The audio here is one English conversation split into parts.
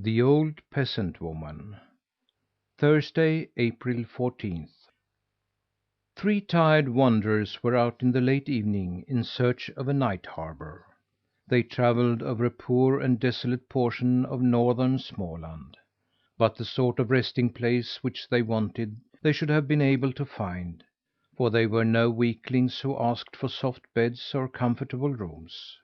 THE OLD PEASANT WOMAN Thursday, April 14th. Three tired wanderers were out in the late evening in search of a night harbour. They travelled over a poor and desolate portion of northern Småland. But the sort of resting place which they wanted they should have been able to find, for they were no weaklings who asked for soft beds or comfortable rooms.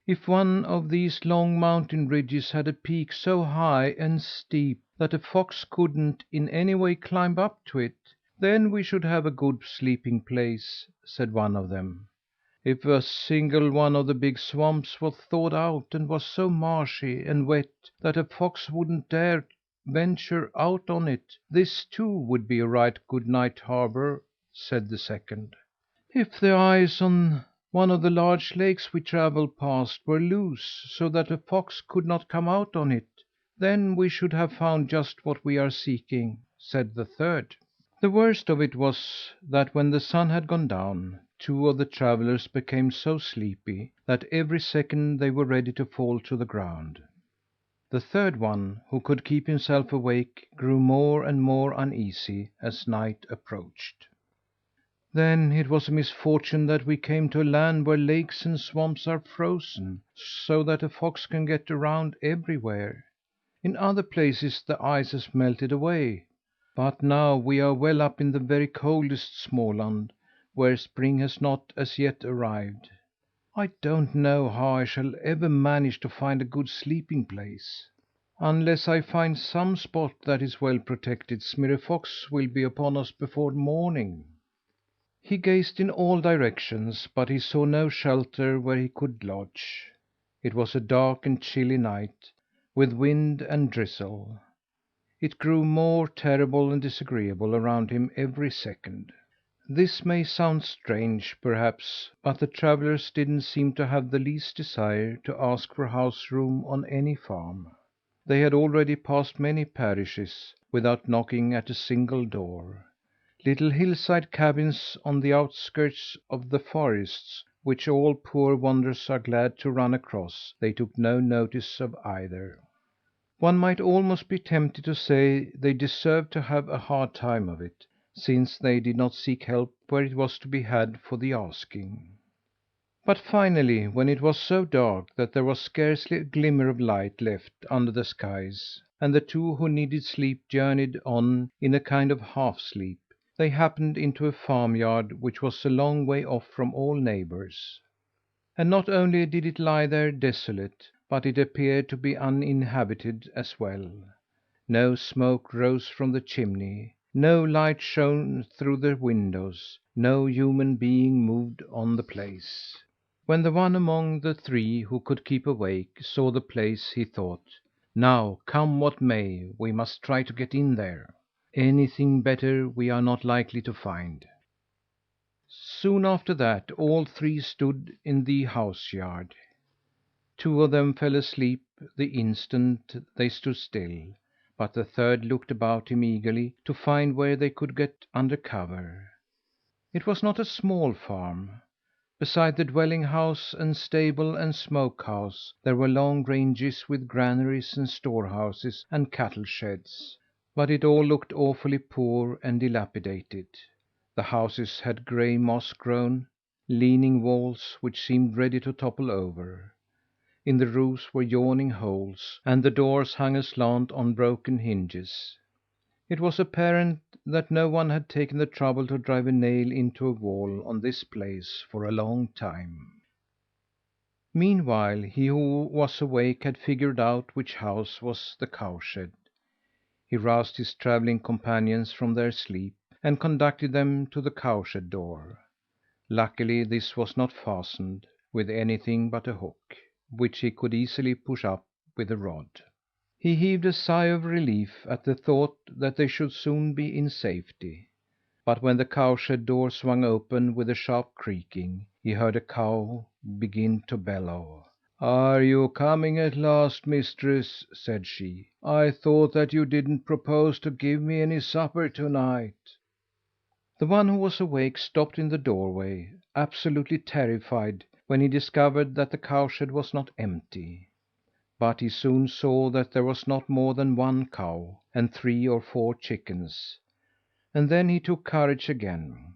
If one of these long mountain ridges had a peak so high and steep that a fox couldn't in any way climb up to it, then we should have a good sleeping place," said one of them. "If a single one of the big swamps was thawed out and was so marshy and wet that a fox wouldn't dare venture out on it, this, too, would be a right good night harbour," said the second. "If the ice on one of the large lakes we travelled past were loose, so that a fox could not come out on it, then we should have found just what we are seeking," said the third. The worst of it was that when the sun had gone down, two of the travellers became so sleepy that every second they were ready to fall to the ground. The third one, who could keep himself awake, grew more and more uneasy as night approached. "Then it was a misfortune that we came to a land where lakes and swamps are frozen, so that a fox can get around everywhere. In other places the ice has melted away, but now we are well up in the very coldest Småland, where spring has not as yet arrived. I don't know how I shall ever manage to find a good sleeping place. Unless I find some spot that is well protected, Smirre Fox will be upon us before morning." He gazed in all directions, but he saw no shelter where he could lodge. It was a dark and chilly night, with wind and drizzle. It grew more terrible and disagreeable around him every second. This may sound strange, perhaps, but the travellers didn't seem to have the least desire to ask for house room on any farm. They had already passed many parishes without knocking at a single door. Little hillside cabins on the outskirts of the forests, which all poor wanderers are glad to run across, they took no notice of either. One might almost be tempted to say they deserved to have a hard time of it, since they did not seek help where it was to be had for the asking. But finally, when it was so dark that there was scarcely a glimmer of light left under the skies, and the two who needed sleep journeyed on in a kind of half sleep, they happened into a farmyard which was a long way off from all neighbours. And not only did it lie there desolate, but it appeared to be uninhabited as well. No smoke rose from the chimney, no light shone through the windows, no human being moved on the place. When the one among the three who could keep awake saw the place, he thought: "Now, come what may, we must try to get in there. Anything better we are not likely to find." Soon after that, all three stood in the house yard. Two of them fell asleep the instant they stood still, but the third looked about him eagerly to find where they could get under cover. It was not a small farm. Beside the dwelling house and stable and smoke house, there were long ranges with granaries and storehouses and cattle sheds. But it all looked awfully poor and dilapidated. The houses had gray, moss grown, leaning walls which seemed ready to topple over. In the roofs were yawning holes, and the doors hung aslant on broken hinges. It was apparent that no one had taken the trouble to drive a nail into a wall on this place for a long time. Meanwhile, he who was awake had figured out which house was the cowshed. He roused his travelling companions from their sleep, and conducted them to the cowshed door. Luckily this was not fastened with anything but a hook, which he could easily push up with a rod. He heaved a sigh of relief at the thought that they should soon be in safety. But when the cowshed door swung open with a sharp creaking, he heard a cow begin to bellow. "Are you coming at last, mistress?" said she. "I thought that you didn't propose to give me any supper to night." The one who was awake stopped in the doorway, absolutely terrified when he discovered that the cowshed was not empty. but he soon saw that there was not more than one cow, and 3 or 4 chickens, and then he took courage again.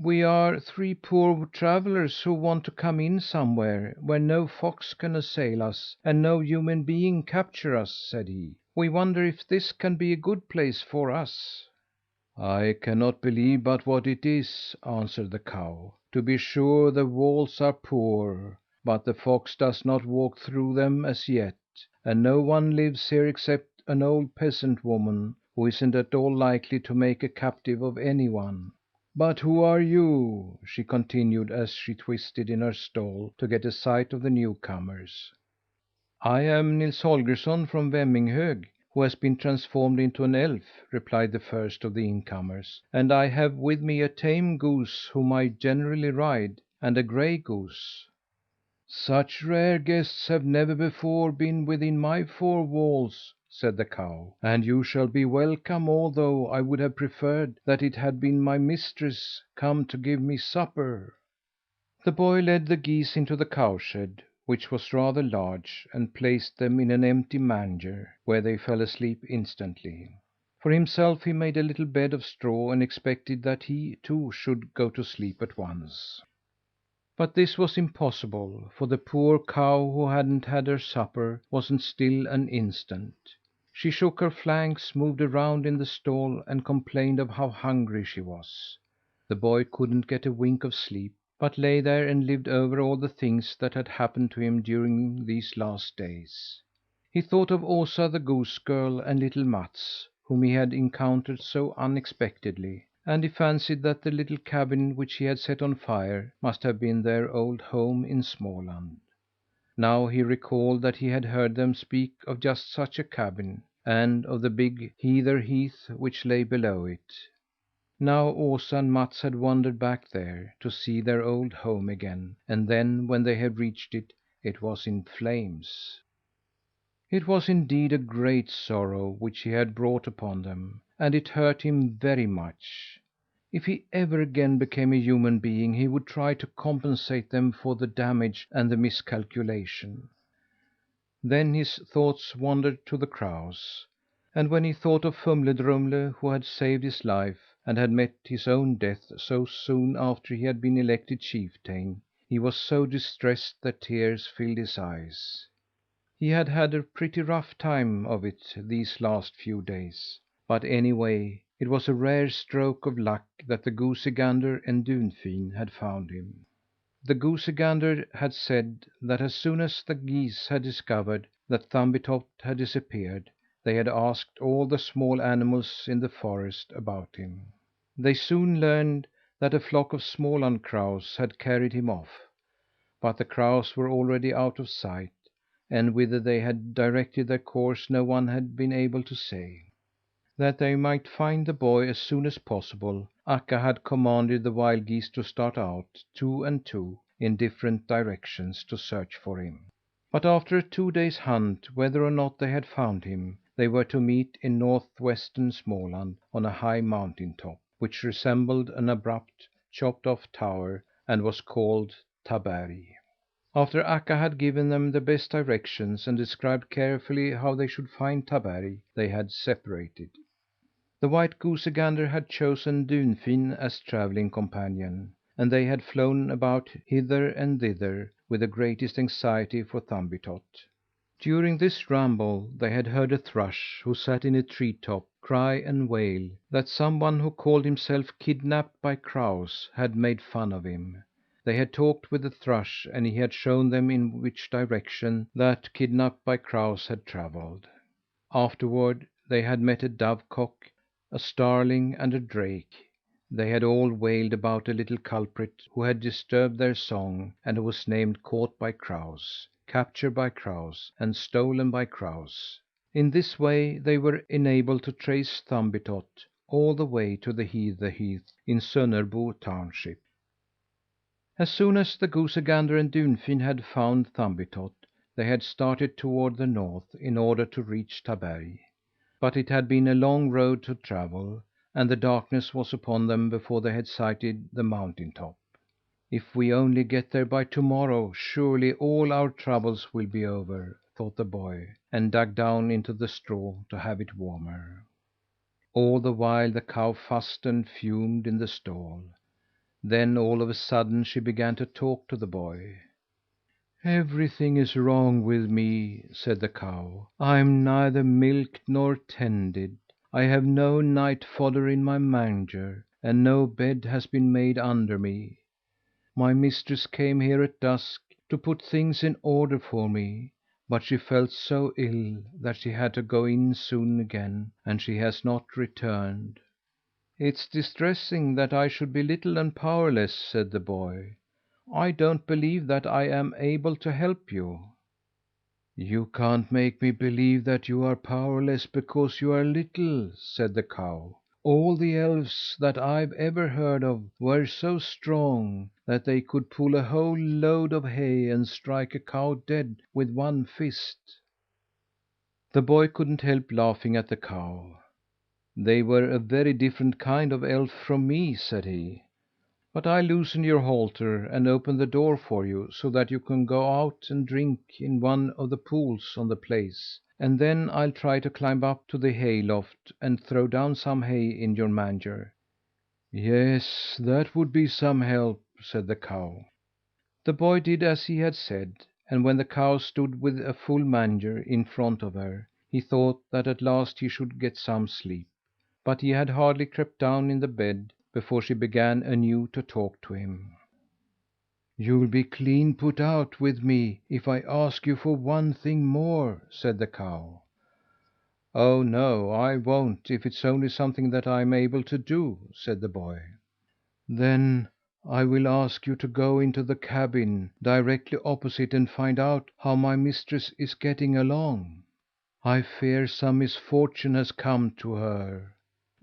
"We are 3 poor travellers who want to come in somewhere where no fox can assail us, and no human being capture us," said he. "We wonder if this can be a good place for us." "I cannot believe but what it is," answered the cow. "To be sure the walls are poor, but the fox does not walk through them as yet, and no one lives here except an old peasant woman, who isn't at all likely to make a captive of anyone. But who are you?" she continued as she twisted in her stall to get a sight of the newcomers. "I am Nils Holgersson from Vemminghög, who has been transformed into an elf," replied the first of the incomers, "and I have with me a tame goose whom I generally ride, and a gray goose." "Such rare guests have never before been within my 4 walls," said the cow, "and you shall be welcome, although I would have preferred that it had been my mistress come to give me supper." The boy led the geese into the cowshed, which was rather large, and placed them in an empty manger, where they fell asleep instantly. For himself he made a little bed of straw and expected that he, too, should go to sleep at once. But this was impossible, for the poor cow, who hadn't had her supper, wasn't still an instant. She shook her flanks, moved around in the stall, and complained of how hungry she was. The boy couldn't get a wink of sleep, but lay there and lived over all the things that had happened to him during these last days. He thought of Osa, the goose girl, and little Mats, whom he had encountered so unexpectedly, and he fancied that the little cabin which he had set on fire must have been their old home in Småland. Now he recalled that he had heard them speak of just such a cabin, and of the big heather heath which lay below it. Now Osa and Mats had wandered back there, to see their old home again, and then when they had reached it, it was in flames. It was indeed a great sorrow which he had brought upon them, and it hurt him very much. If he ever again became a human being, he would try to compensate them for the damage and the miscalculation. Then his thoughts wandered to the crows, and when he thought of Fumle Drumle, who had saved his life, and had met his own death so soon after he had been elected chieftain, he was so distressed that tears filled his eyes. He had had a pretty rough time of it these last few days, but anyway, it was a rare stroke of luck that the goosey gander and Dunfin had found him. The goosey gander had said that as soon as the geese had discovered that Thumbietot had disappeared, they had asked all the small animals in the forest about him. They soon learned that a flock of Småland crows had carried him off, but the crows were already out of sight, and whither they had directed their course no one had been able to say. That they might find the boy as soon as possible, Akka had commanded the wild geese to start out, 2 and 2, in different directions to search for him. But after a 2 days' hunt, whether or not they had found him, they were to meet in northwestern Småland on a high mountain top, which resembled an abrupt, chopped off tower, and was called Taberg. After Akka had given them the best directions and described carefully how they should find Taberg, they had separated. The white goosey gander had chosen Dunfin as travelling companion, and they had flown about hither and thither with the greatest anxiety for Thumbietot. During this ramble they had heard a thrush, who sat in a tree top, cry and wail that some one who called himself Kidnapped by Crows had made fun of him. They had talked with the thrush, and he had shown them in which direction that Kidnapped by Crows had travelled. Afterward they had met a dovecock, a starling, and a drake. They had all wailed about a little culprit who had disturbed their song, and who was named Caught by Crows, Captured by Crows, and Stolen by Crows. In this way they were enabled to trace Thumbietot all the way to the heather heath in Sunnerbo township. As soon as the goosey gander and Dunfin had found Thumbietot, they had started toward the north in order to reach Taberg. But it had been a long road to travel, and the darkness was upon them before they had sighted the mountain top. "If we only get there by to morrow, surely all our troubles will be over," thought the boy, and dug down into the straw to have it warmer. All the while the cow fussed and fumed in the stall. Then all of a sudden she began to talk to the boy. "Everything is wrong with me," said the cow. "I am neither milked nor tended. I have no night fodder in my manger, and no bed has been made under me. My mistress came here at dusk to put things in order for me, but she felt so ill that she had to go in soon again, and she has not returned." "It's distressing that I should be little and powerless," said the boy. "I don't believe that I am able to help you." "You can't make me believe that you are powerless because you are little," said the cow. "All the elves that I've ever heard of were so strong that they could pull a whole load of hay and strike a cow dead with one fist." The boy couldn't help laughing at the cow. "They were a very different kind of elf from me," said he. "But I'll loosen your halter and open the door for you, so that you can go out and drink in one of the pools on the place, and then I'll try to climb up to the hay loft and throw down some hay in your manger." "Yes, that would be some help," said the cow. The boy did as he had said, and when the cow stood with a full manger in front of her, he thought that at last he should get some sleep. But he had hardly crept down in the bed before she began anew to talk to him. "You'll be clean put out with me if I ask you for one thing more," said the cow. "Oh, no, I won't, if it's only something that I'm able to do," said the boy. "Then I will ask you to go into the cabin directly opposite and find out how my mistress is getting along. I fear some misfortune has come to her."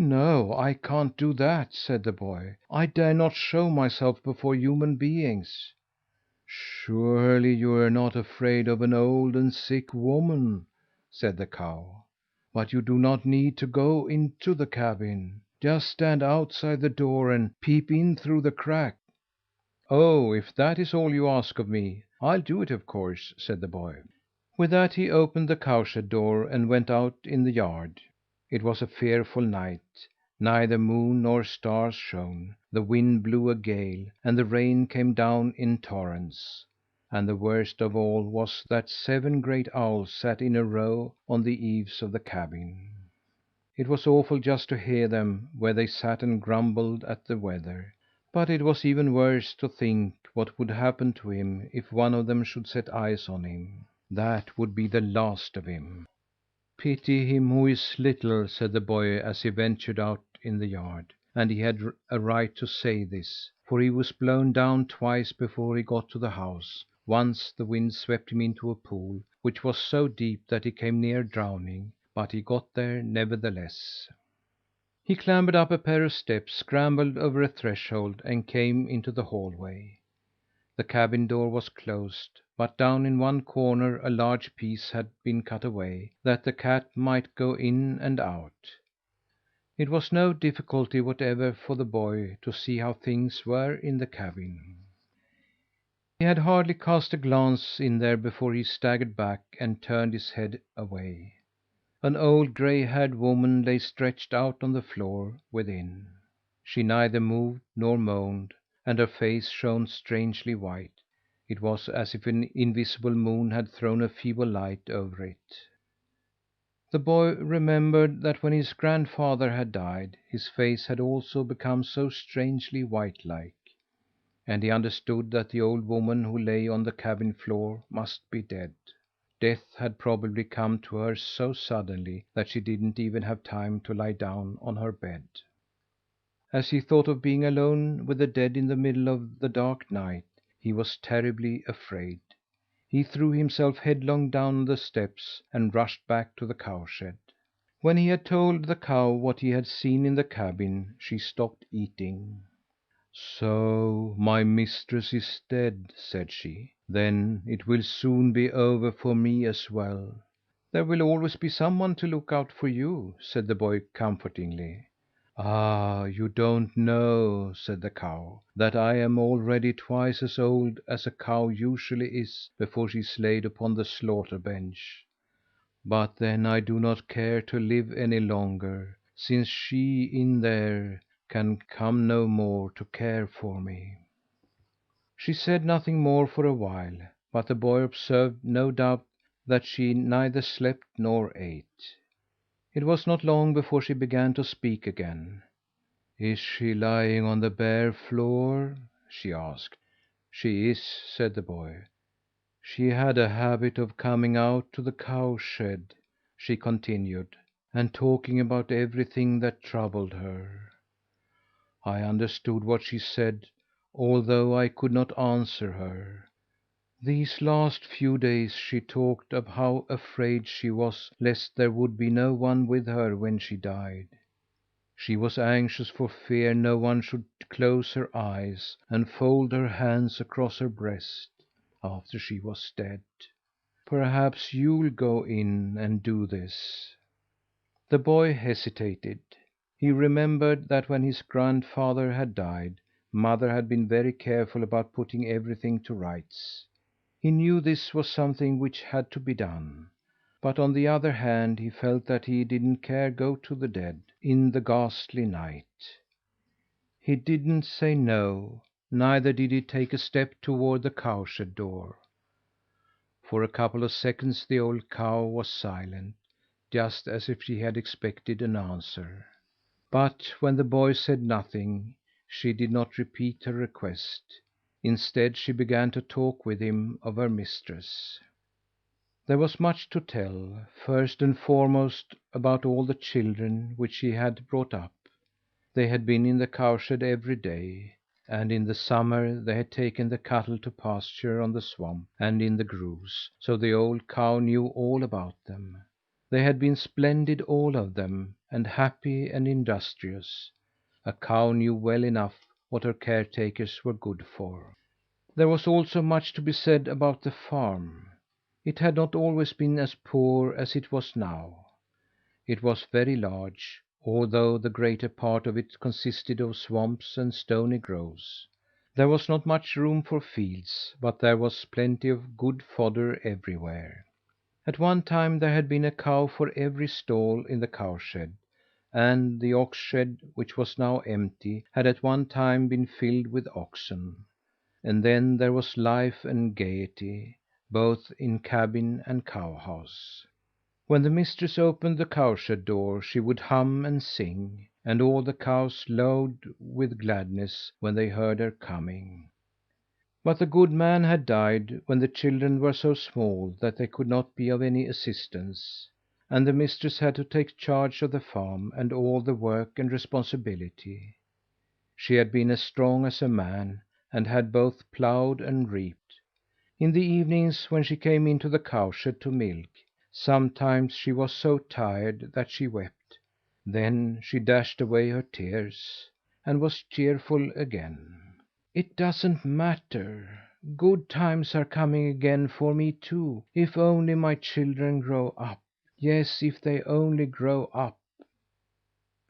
"No, I can't do that," said the boy. "I dare not show myself before human beings." "Surely you are not afraid of an old and sick woman," said the cow. "But you do not need to go into the cabin. Just stand outside the door and peep in through the crack." "Oh, if that is all you ask of me, I'll do it, of course," said the boy. With that he opened the cowshed door and went out in the yard. It was a fearful night. Neither moon nor stars shone. The wind blew a gale, and the rain came down in torrents. And the worst of all was that 7 great owls sat in a row on the eaves of the cabin. It was awful just to hear them where they sat and grumbled at the weather. But it was even worse to think what would happen to him if one of them should set eyes on him. That would be the last of him. "Pity him who is little," said the boy as he ventured out in the yard. And he had a right to say this, for he was blown down twice before he got to the house. Once the wind swept him into a pool, which was so deep that he came near drowning, but he got there nevertheless. He clambered up a pair of steps, scrambled over a threshold, and came into the hallway. The cabin door was closed, but down in one corner a large piece had been cut away, that the cat might go in and out. It was no difficulty whatever for the boy to see how things were in the cabin. He had hardly cast a glance in there before he staggered back and turned his head away. An old gray haired woman lay stretched out on the floor within. She neither moved nor moaned, and her face shone strangely white. It was as if an invisible moon had thrown a feeble light over it. The boy remembered that when his grandfather had died, his face had also become so strangely white like. And he understood that the old woman who lay on the cabin floor must be dead. Death had probably come to her so suddenly that she didn't even have time to lie down on her bed. As he thought of being alone with the dead in the middle of the dark night, he was terribly afraid. He threw himself headlong down the steps and rushed back to the cowshed. When he had told the cow what he had seen in the cabin, she stopped eating. "So my mistress is dead," said she. "Then it will soon be over for me as well." "There will always be someone to look out for you," said the boy comfortingly. "Ah, you don't know," said the cow, "that I am already twice as old as a cow usually is before she is laid upon the slaughter bench. But then I do not care to live any longer, since she in there can come no more to care for me." She said nothing more for a while, but the boy observed, no doubt, that she neither slept nor ate. It was not long before she began to speak again. "Is she lying on the bare floor?" she asked. "She is," said the boy. "She had a habit of coming out to the cow shed," she continued, "and talking about everything that troubled her. I understood what she said, although I could not answer her. These last few days she talked of how afraid she was lest there would be no one with her when she died. She was anxious for fear no one should close her eyes and fold her hands across her breast after she was dead. Perhaps you'll go in and do this." The boy hesitated. He remembered that when his grandfather had died, mother had been very careful about putting everything to rights. He knew this was something which had to be done. But on the other hand, he felt that he didn't care go to the dead in the ghastly night. He didn't say no, neither did he take a step toward the cowshed door. For a couple of seconds the old cow was silent, just as if she had expected an answer. But when the boy said nothing, she did not repeat her request. Instead, she began to talk with him of her mistress. There was much to tell, first and foremost about all the children which she had brought up. They had been in the cowshed every day, and in the summer they had taken the cattle to pasture on the swamp and in the groves, so the old cow knew all about them. They had been splendid, all of them, and happy and industrious. A cow knew well enough what her caretakers were good for. There was also much to be said about the farm. It had not always been as poor as it was now. It was very large, although the greater part of it consisted of swamps and stony groves. There was not much room for fields, but there was plenty of good fodder everywhere. At one time there had been a cow for every stall in the cowshed, and the ox shed, which was now empty, had at one time been filled with oxen. And then there was life and gaiety, both in cabin and cow house. When the mistress opened the cowshed door, she would hum and sing, and all the cows lowed with gladness when they heard her coming. But the good man had died when the children were so small that they could not be of any assistance, and the mistress had to take charge of the farm and all the work and responsibility. She had been as strong as a man, and had both plowed and reaped. In the evenings, when she came into the cowshed to milk, sometimes she was so tired that she wept. Then she dashed away her tears, and was cheerful again. "It doesn't matter. Good times are coming again for me too, if only my children grow up. Yes, if they only grow up."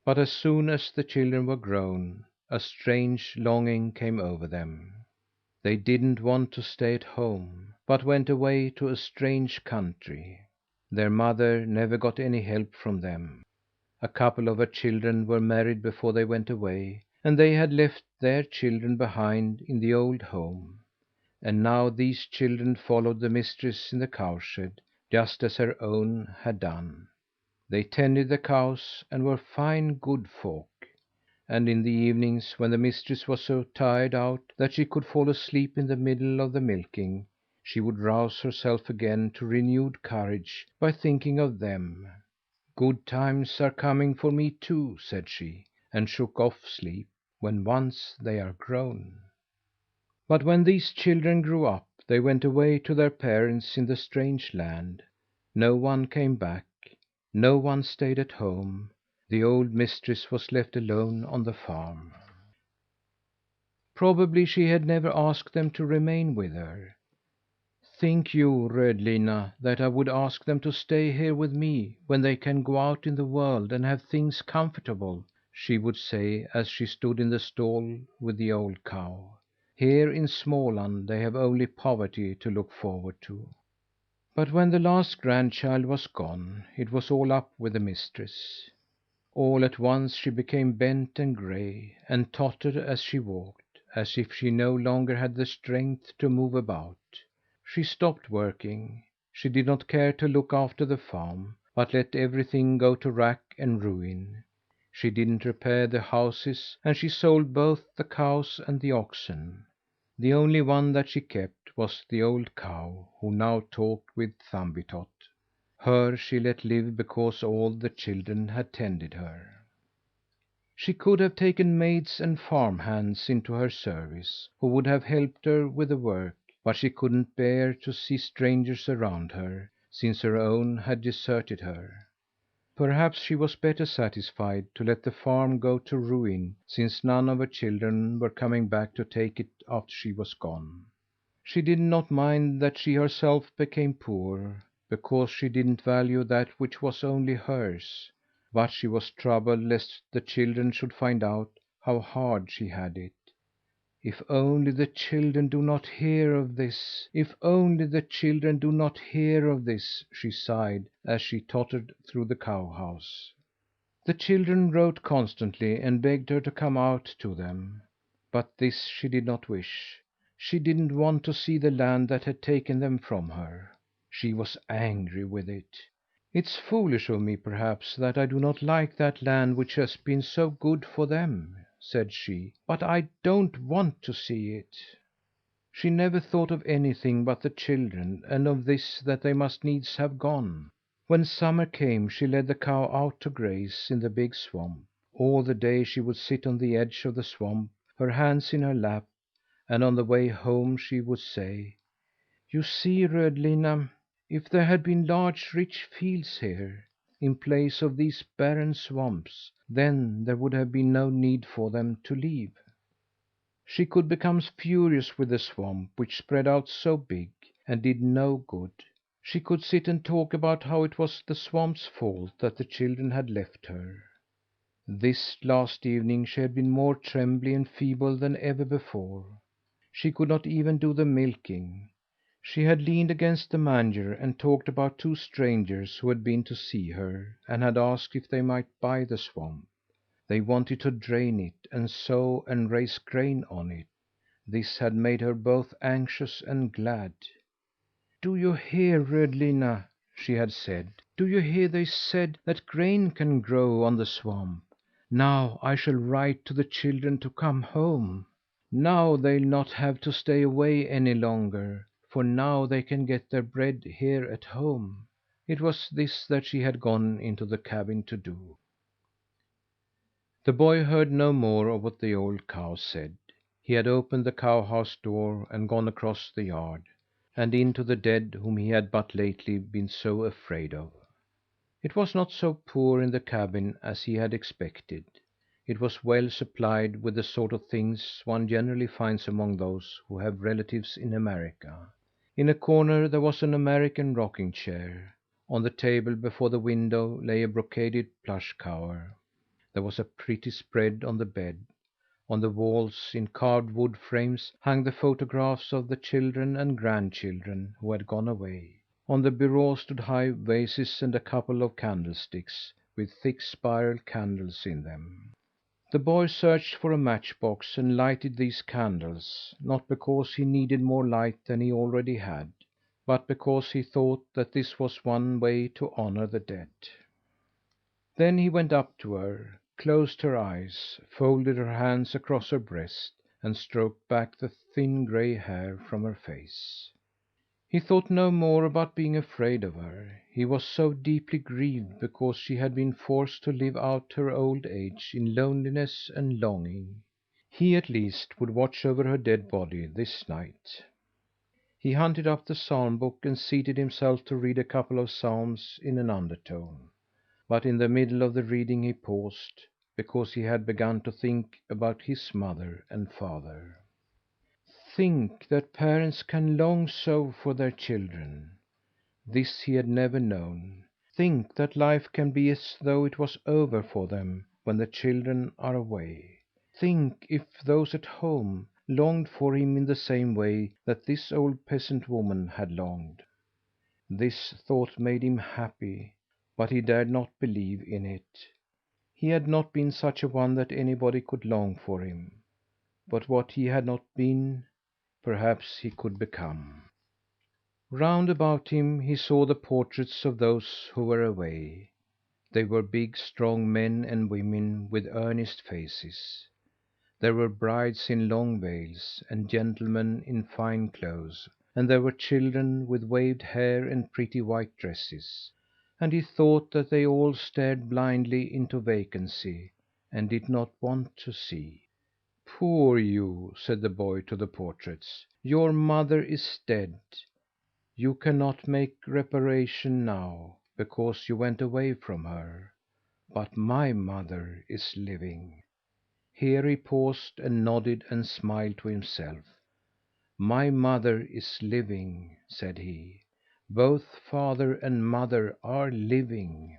But as soon as the children were grown, a strange longing came over them. They didn't want to stay at home, but went away to a strange country. Their mother never got any help from them. A couple of her children were married before they went away, and they had left their children behind in the old home. And now these children followed the mistress in the cowshed, just as her own had done. They tended the cows and were fine, good folk. And in the evenings, when the mistress was so tired out that she could fall asleep in the middle of the milking, she would rouse herself again to renewed courage by thinking of them. "Good times are coming for me too," said she, and shook off sleep, "when once they are grown." But when these children grew up, they went away to their parents in the strange land. No one came back. No one stayed at home. The old mistress was left alone on the farm. Probably she had never asked them to remain with her. "Think you, Rödlina, that I would ask them to stay here with me when they can go out in the world and have things comfortable?" she would say as she stood in the stall with the old cow. "Here in Småland they have only poverty to look forward to." But when the last grandchild was gone, it was all up with the mistress. All at once she became bent and gray, and tottered as she walked, as if she no longer had the strength to move about. She stopped working. She did not care to look after the farm, but let everything go to rack and ruin. She didn't repair the houses, and she sold both the cows and the oxen. The only one that she kept was the old cow, who now talked with Thumbietot. Her she let live because all the children had tended her. She could have taken maids and farm hands into her service, who would have helped her with the work, but she couldn't bear to see strangers around her, since her own had deserted her. Perhaps she was better satisfied to let the farm go to ruin, since none of her children were coming back to take it after she was gone. She did not mind that she herself became poor, because she didn't value that which was only hers, but she was troubled lest the children should find out how hard she had it. "If only the children do not hear of this! If only the children do not hear of this!" she sighed as she tottered through the cow house. The children wrote constantly and begged her to come out to them, but this she did not wish. She didn't want to see the land that had taken them from her. She was angry with it. "It's foolish of me, perhaps, that I do not like that land which has been so good for them," said she, "but I don't want to see it." She never thought of anything but the children, and of this that they must needs have gone. When summer came, she led the cow out to graze in the big swamp. All the day she would sit on the edge of the swamp, her hands in her lap, and on the way home she would say: "You see, Rödlinna, if there had been large, rich fields here, in place of these barren swamps, then there would have been no need for them to leave." She could become furious with the swamp, which spread out so big, and did no good. She could sit and talk about how it was the swamp's fault that the children had left her. This last evening she had been more trembly and feeble than ever before. She could not even do the milking. She had leaned against the manger and talked about two strangers who had been to see her, and had asked if they might buy the swamp. They wanted to drain it, and sow and raise grain on it. This had made her both anxious and glad. "Do you hear, Rödlinna?" she had said. "Do you hear they said that grain can grow on the swamp? Now I shall write to the children to come home. Now they'll not have to stay away any longer, for now they can get their bread here at home." It was this that she had gone into the cabin to do. The boy heard no more of what the old cow said. He had opened the cow house door and gone across the yard, and into the dead whom he had but lately been so afraid of. It was not so poor in the cabin as he had expected. It was well supplied with the sort of things one generally finds among those who have relatives in America. In a corner there was an American rocking chair. On the table before the window lay a brocaded plush cover. There was a pretty spread on the bed. On the walls, in carved wood frames, hung the photographs of the children and grandchildren who had gone away. On the bureau stood high vases and a couple of candlesticks, with thick spiral candles in them. The boy searched for a matchbox and lighted these candles, not because he needed more light than he already had, but because he thought that this was one way to honour the dead. Then he went up to her, closed her eyes, folded her hands across her breast, and stroked back the thin gray hair from her face. He thought no more about being afraid of her. He was so deeply grieved because she had been forced to live out her old age in loneliness and longing. He, at least, would watch over her dead body this night. He hunted up the psalm book and seated himself to read a couple of psalms in an undertone. But in the middle of the reading he paused, because he had begun to think about his mother and father. Think that parents can long so for their children! This he had never known. Think that life can be as though it was over for them, when the children are away. Think if those at home longed for him in the same way that this old peasant woman had longed! This thought made him happy, but he dared not believe in it. He had not been such a one that anybody could long for him. But what he had not been, perhaps he could become. Round about him he saw the portraits of those who were away. They were big, strong men and women with earnest faces. There were brides in long veils, and gentlemen in fine clothes, and there were children with waved hair and pretty white dresses. And he thought that they all stared blindly into vacancy, and did not want to see. "Poor you!" said the boy to the portraits. "Your mother is dead. You cannot make reparation now, because you went away from her. But my mother is living." Here he paused and nodded and smiled to himself. "My mother is living," said he. "Both father and mother are living."